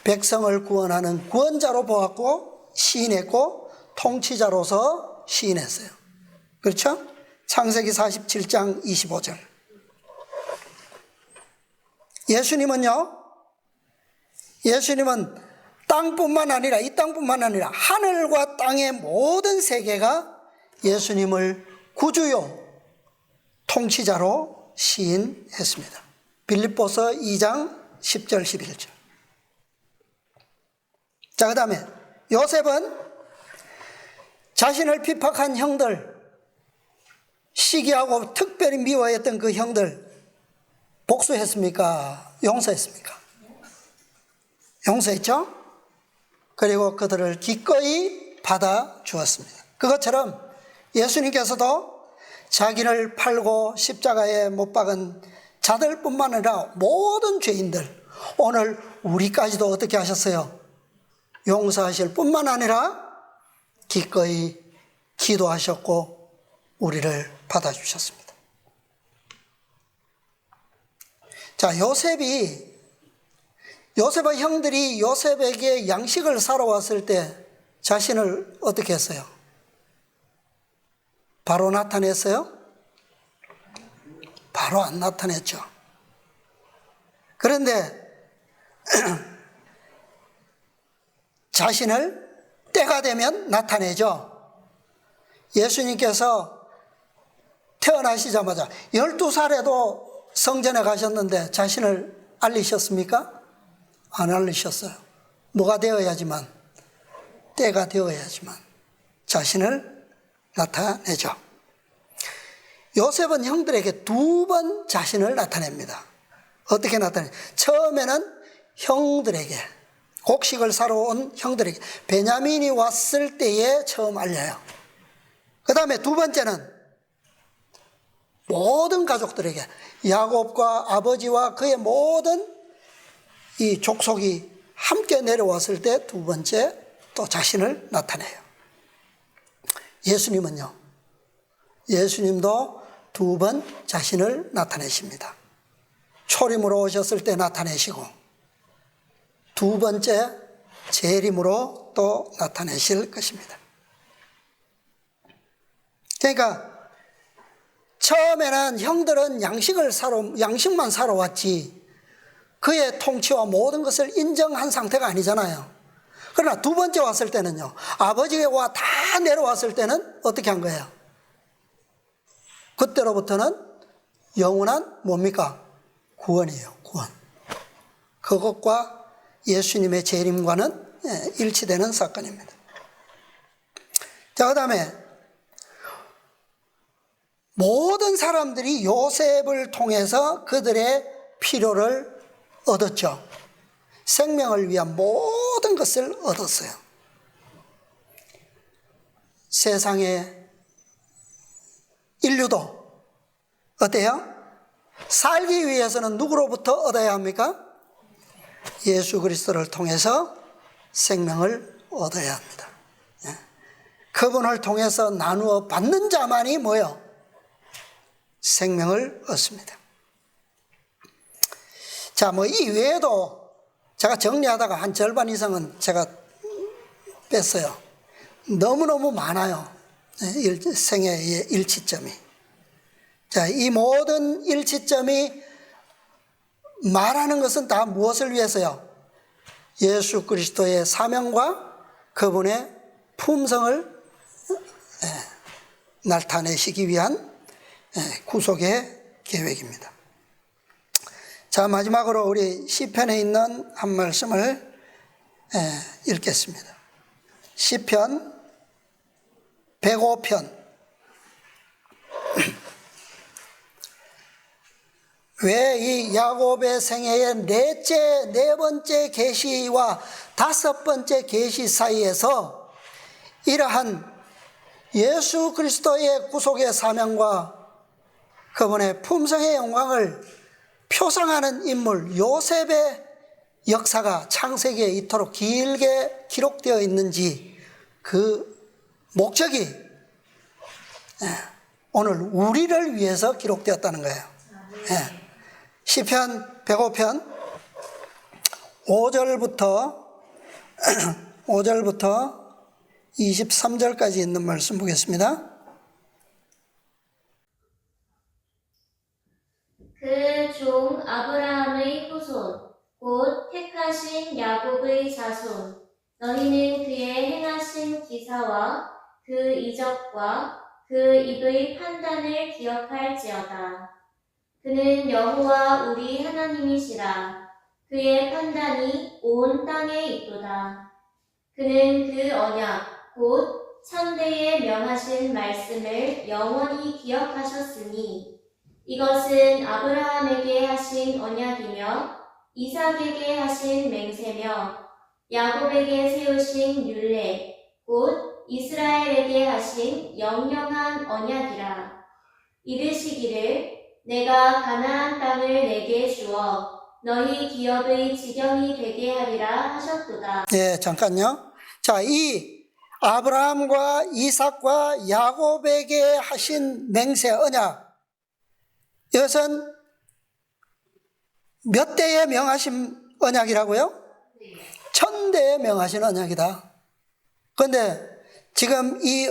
백성을 구원하는 구원자로 보았고 시인했고 통치자로서 시인했어요. 그렇죠? 창세기 47장 25절. 예수님은 땅뿐만 아니라 이 땅뿐만 아니라 하늘과 땅의 모든 세계가 예수님을 구주요 통치자로 시인했습니다. 빌립보서 2장 10절 11절. 자, 그 다음에 요셉은 자신을 핍박한 형들, 시기하고 특별히 미워했던 그 형들 복수했습니까? 용서했습니까? 용서했죠? 그리고 그들을 기꺼이 받아주었습니다. 그것처럼 예수님께서도 자기를 팔고 십자가에 못 박은 자들뿐만 아니라 모든 죄인들, 오늘 우리까지도 어떻게 하셨어요? 용서하실 뿐만 아니라 기꺼이 기도하셨고 우리를 받아주셨습니다. 자, 요셉의 형들이 요셉에게 양식을 사러 왔을 때 자신을 어떻게 했어요? 바로 나타냈어요? 바로 안 나타냈죠. 그런데 자신을 때가 되면 나타내죠. 예수님께서 태어나시자마자 12살에도 성전에 가셨는데 자신을 알리셨습니까? 안 알리셨어요. 뭐가 되어야지만, 때가 되어야지만 자신을 나타내죠. 요셉은 형들에게 2번 자신을 나타냅니다. 어떻게 나타내요? 처음에는 형들에게, 곡식을 사러 온 형들에게, 베냐민이 왔을 때에 처음 알려요. 그 다음에 2번째는 모든 가족들에게, 야곱과 아버지와 그의 모든 이 족속이 함께 내려왔을 때 두 번째 또 자신을 나타내요. 예수님은요, 예수님도 두 번 자신을 나타내십니다. 초림으로 오셨을 때 나타내시고, 두 번째 재림으로 또 나타내실 것입니다. 그러니까 처음에는 형들은 양식만 사러 왔지 그의 통치와 모든 것을 인정한 상태가 아니잖아요. 그러나 두 번째 왔을 때는요, 아버지가 다 내려왔을 때는 어떻게 한 거예요? 그때로부터는 영원한 뭡니까? 구원이에요. 구원. 그것과 예수님의 재림과는 일치되는 사건입니다. 자, 그 다음에 모든 사람들이 요셉을 통해서 그들의 필요를 얻었죠. 생명을 위한 모든 것을 얻었어요. 세상의 인류도 어때요? 살기 위해서는 누구로부터 얻어야 합니까? 예수 그리스도를 통해서 생명을 얻어야 합니다. 그분을 통해서 나누어 받는 자만이 뭐요? 생명을 얻습니다. 자, 이 외에도 제가 정리하다가 한 절반 이상은 제가 뺐어요. 너무너무 많아요. 생애의 일치점이. 자, 이 모든 일치점이 말하는 것은 다 무엇을 위해서요? 예수 그리스도의 사명과 그분의 품성을 나타내시기 위한 구속의 계획입니다. 자, 마지막으로 우리 시편에 있는 한 말씀을 읽겠습니다. 시편 105편. 왜 이 야곱의 생애의 네 번째 계시와 다섯 번째 계시 사이에서 이러한 예수 그리스도의 구속의 사명과 그분의 품성의 영광을 표상하는 인물 요셉의 역사가 창세기에 이토록 길게 기록되어 있는지 그 목적이 오늘 우리를 위해서 기록되었다는 거예요. 시편 105편 5절부터 23절까지 있는 말씀 보겠습니다. 그 종 아브라함의 후손 곧 택하신 야곱의 자손 너희는 그의 행하신 기사와 그 이적과 그 입의 판단을 기억할지어다. 그는 여호와 우리 하나님이시라. 그의 판단이 온 땅에 있도다. 그는 그 언약 곧 천대에 명하신 말씀을 영원히 기억하셨으니 이것은 아브라함에게 하신 언약이며 이삭에게 하신 맹세며 야곱에게 세우신 율례 곧 이스라엘에게 하신 영영한 언약이라. 이르시기를 내가 가나안 땅을 내게 주어 너희 기업의 지경이 되게 하리라 하셨도다. 네, 잠깐요. 자, 이 아브라함과 이삭과 야곱에게 하신 맹세 언약, 이것은 몇 대에 명하신 언약이라고요? 천대에 명하신 언약이다. 그런데 지금 이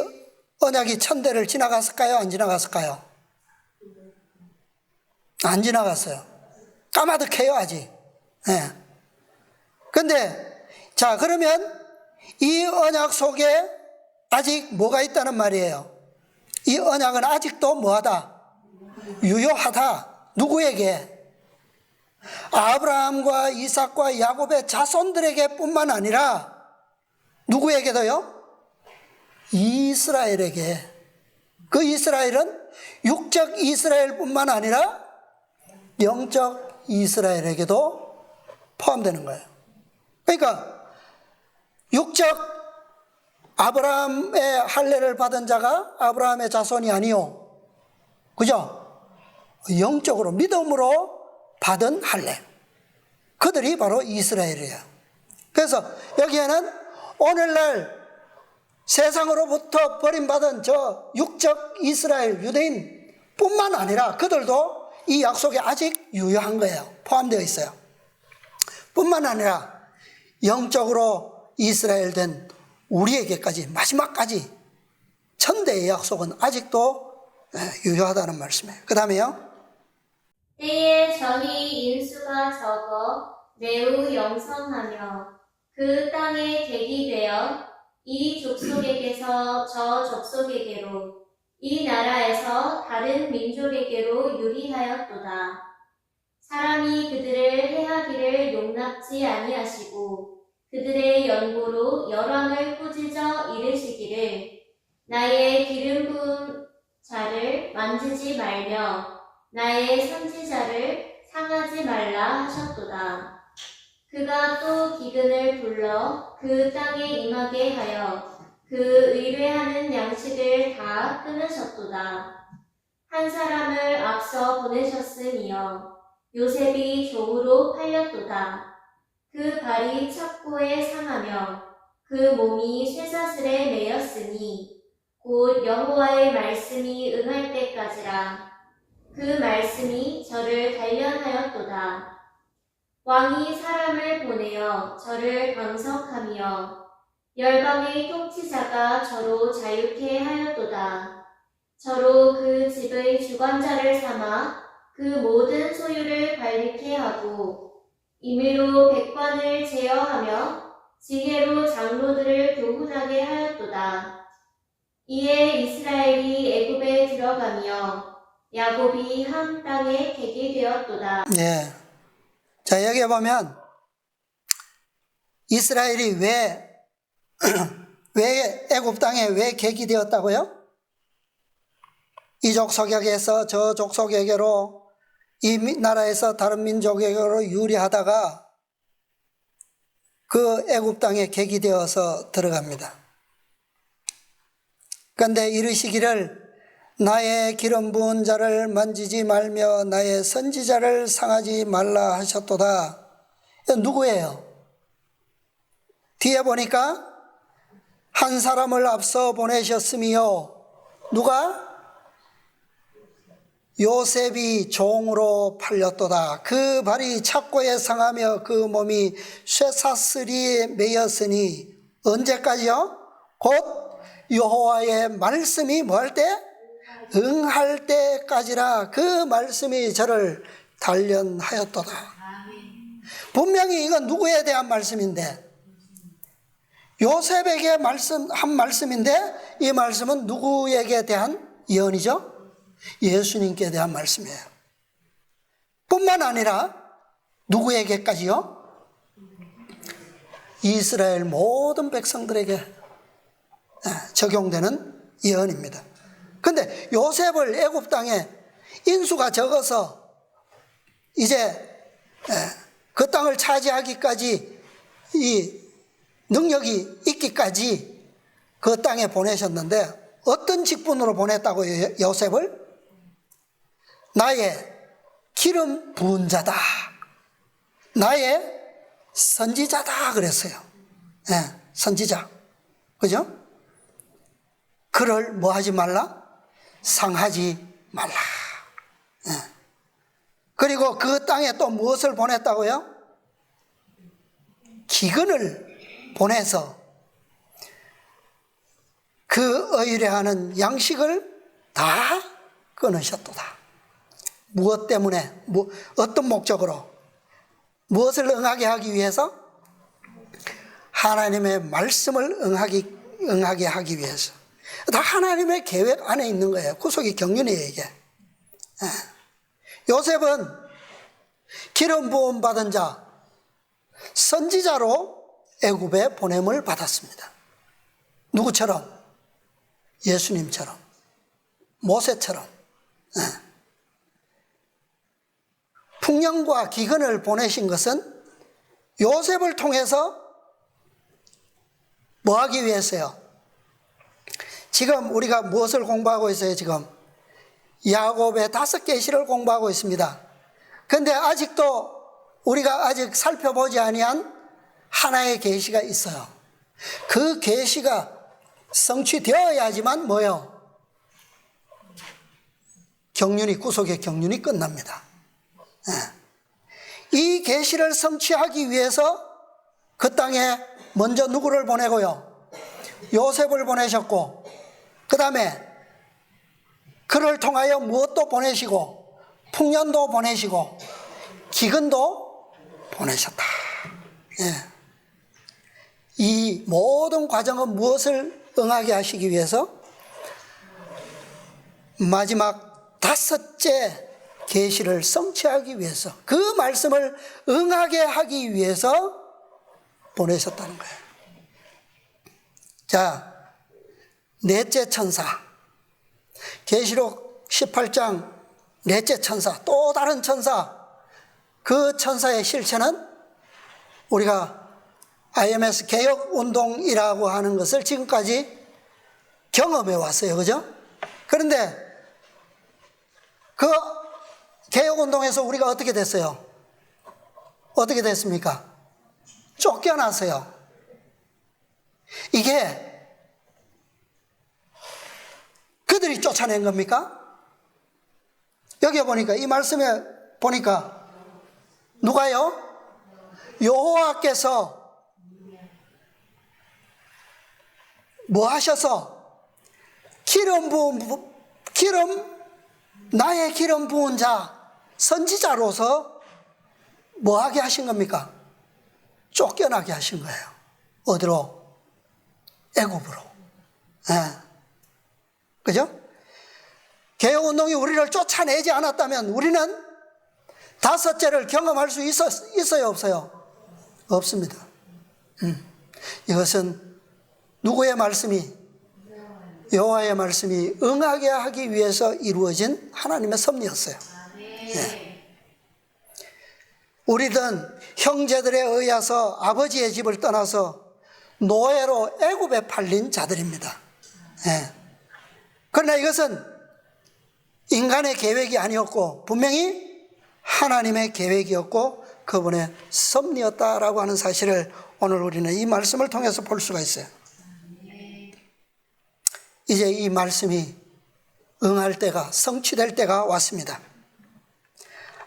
언약이 천대를 지나갔을까요? 안 지나갔을까요? 안 지나갔어요. 까마득해요, 아직. 그런데 자, 그러면 이 언약 속에 아직 뭐가 있다는 말이에요? 이 언약은 아직도 뭐하다? 유효하다. 누구에게? 아브라함과 이삭과 야곱의 자손들에게 뿐만 아니라 누구에게도요? 이스라엘에게. 그 이스라엘은 육적 이스라엘뿐만 아니라 영적 이스라엘에게도 포함되는 거예요. 그러니까 육적 아브라함의 할례를 받은 자가 아브라함의 자손이 아니요, 그죠? 영적으로 믿음으로 받은 할례. 그들이 바로 이스라엘이에요. 그래서 여기에는 오늘날 세상으로부터 버림받은 저 육적 이스라엘 유대인 뿐만 아니라 그들도 이 약속에 아직 유효한 거예요. 포함되어 있어요. 뿐만 아니라 영적으로 이스라엘 된 우리에게까지 마지막까지 천대의 약속은 아직도 유효하다는 말씀이에요. 그 다음에요. 때에 저희 인수가 적어 매우 영성하며 그 땅에 객이 되어 이 족속에게서 저 족속에게로 이 나라에서 다른 민족에게로 유리하였도다. 사람이 그들을 해하기를 용납지 아니하시고 그들의 연고로 열왕을 꾸짖어 이르시기를 나의 기름 부은 자를 만지지 말며 나의 선지자를 상하지 말라 하셨도다. 그가 또 기근을 불러 그 땅에 임하게 하여 그 의뢰하는 양식을 다 끊으셨도다. 한 사람을 앞서 보내셨으며 요셉이 종으로 팔렸도다. 그 발이 착고에 상하며 그 몸이 쇠사슬에 매였으니 곧 여호와의 말씀이 응할 때까지라. 그 말씀이 저를 단련하였도다. 왕이 사람을 보내어 저를 방석하며 열방의 통치자가 저로 자유케 하였도다. 저로 그 집의 주관자를 삼아 그 모든 소유를 관리케 하고 임의로 백관을 제어하며 지혜로 장로들을 교훈하게 하였도다. 이에 이스라엘이 애굽에 들어가며 야곱이 함 땅에 객이 되었도다. 네. 자, 여기에 보면 이스라엘이 왜 애굽 땅에 왜 객이 되었다고요? 이 족속에게서 저 족속에게로 이 나라에서 다른 민족에게로 유리하다가 그 애굽 땅에 객이 되어서 들어갑니다. 그런데 이르시기를 나의 기름 부은 자를 만지지 말며 나의 선지자를 상하지 말라 하셨도다. 이건 누구예요? 뒤에 보니까 한 사람을 앞서 보내셨으며 누가? 요셉이 종으로 팔렸도다. 그 발이 착고에 상하며 그 몸이 쇠사슬이 매였으니 언제까지요? 곧 여호와의 말씀이 뭐 할 때? 응할 때까지라. 그 말씀이 저를 단련하였도다. 분명히 이건 누구에 대한 말씀인데? 요셉에게 한 말씀인데 이 말씀은 누구에게 대한 예언이죠? 예수님께 대한 말씀이에요. 뿐만 아니라 누구에게까지요? 이스라엘 모든 백성들에게 적용되는 예언입니다. 그런데 요셉을 애굽 땅에 인수가 적어서 이제 그 땅을 차지하기까지 이 능력이 있기까지 그 땅에 보내셨는데 어떤 직분으로 보냈다고요? 요셉을? 나의 기름 부은 자다. 나의 선지자다 그랬어요. 선지자. 그죠? 그를 뭐 하지 말라? 상하지 말라. 그리고 그 땅에 또 무엇을 보냈다고요? 기근을 보내서 그 의뢰하는 양식을 다 끊으셨도다. 무엇 때문에? 어떤 목적으로? 무엇을 응하게 하기 위해서? 하나님의 말씀을 응하게 하기 위해서. 다 하나님의 계획 안에 있는 거예요. 구속의 경륜이에요, 이게. 요셉은 기름 부음 받은 자, 선지자로 애굽에 보냄을 받았습니다. 누구처럼? 예수님처럼, 모세처럼. 풍년과 기근을 보내신 것은 요셉을 통해서 뭐 하기 위해서요? 지금 우리가 무엇을 공부하고 있어요? 지금 야곱의 5계시를 공부하고 있습니다. 그런데 아직도 우리가 아직 살펴보지 아니한 하나의 계시가 있어요. 그 계시가 성취되어야지만 뭐요? 경륜이, 구속의 경륜이 끝납니다. 이 계시를 성취하기 위해서 그 땅에 먼저 누구를 보내고요? 요셉을 보내셨고, 그 다음에 그를 통하여 무엇도 보내시고, 풍년도 보내시고, 기근도 보내셨다. 이 모든 과정은 무엇을 응하게 하시기 위해서? 마지막 5째 계시를 성취하기 위해서, 그 말씀을 응하게 하기 위해서 보내셨다는 거예요. 자, 넷째 천사, 계시록 18장 넷째 천사, 또 다른 천사, 그 천사의 실체는 우리가 IMS 개혁운동이라고 하는 것을 지금까지 경험해 왔어요. 그죠? 그런데 그 개혁운동에서 우리가 어떻게 됐어요? 어떻게 됐습니까? 쫓겨났어요. 이게 그들이 쫓아낸 겁니까? 여기 보니까, 이 말씀에 보니까 누가요? 여호와께서 뭐 하셔서 나의 기름 부은 자, 선지자로서 뭐 하게 하신 겁니까? 쫓겨나게 하신 거예요. 어디로? 애굽으로. 그죠? 개혁운동이 우리를 쫓아내지 않았다면 우리는 5째를 경험할 수 있어요, 없어요? 없습니다. 이것은 누구의 말씀이? 여호와의 말씀이 응하게 하기 위해서 이루어진 하나님의 섭리였어요. 우리는 형제들에 의해서 아버지의 집을 떠나서 노예로 애굽에 팔린 자들입니다. 그러나 이것은 인간의 계획이 아니었고 분명히 하나님의 계획이었고 그분의 섭리였다라고 하는 사실을 오늘 우리는 이 말씀을 통해서 볼 수가 있어요. 이제 이 말씀이 응할 때가, 성취될 때가 왔습니다.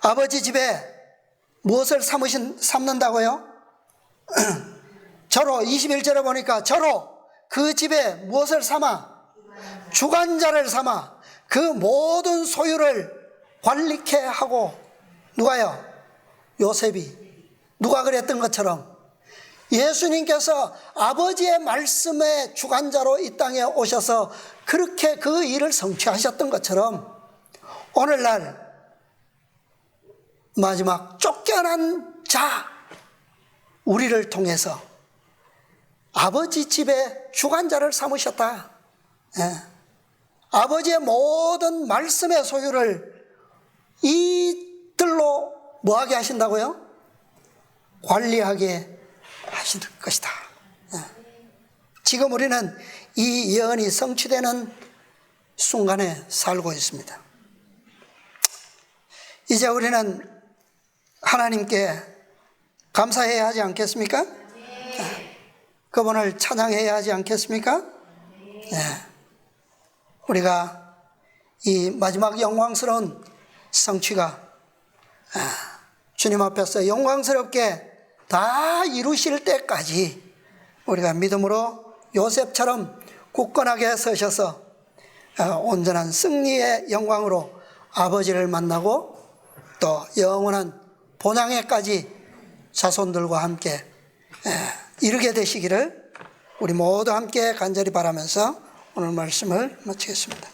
아버지 집에 무엇을 삼는다고요? 저로, 21절에 보니까 저로 그 집에 무엇을 삼아? 주관자를 삼아 그 모든 소유를 관리케 하고, 누가요? 요셉이. 누가 그랬던 것처럼 예수님께서 아버지의 말씀의 주관자로 이 땅에 오셔서 그렇게 그 일을 성취하셨던 것처럼 오늘날 마지막 쫓겨난 자, 우리를 통해서 아버지 집의 주관자를 삼으셨다. 아버지의 모든 말씀의 소유를 이들로 뭐하게 하신다고요? 관리하게 하실 것이다. 지금 우리는 이 예언이 성취되는 순간에 살고 있습니다. 이제 우리는 하나님께 감사해야 하지 않겠습니까? 그분을 찬양해야 하지 않겠습니까? 우리가 이 마지막 영광스러운 성취가 주님 앞에서 영광스럽게 다 이루실 때까지 우리가 믿음으로 요셉처럼 굳건하게 서셔서 온전한 승리의 영광으로 아버지를 만나고 또 영원한 본향에까지 자손들과 함께 이르게 되시기를 우리 모두 함께 간절히 바라면서 오늘 말씀을 마치겠습니다.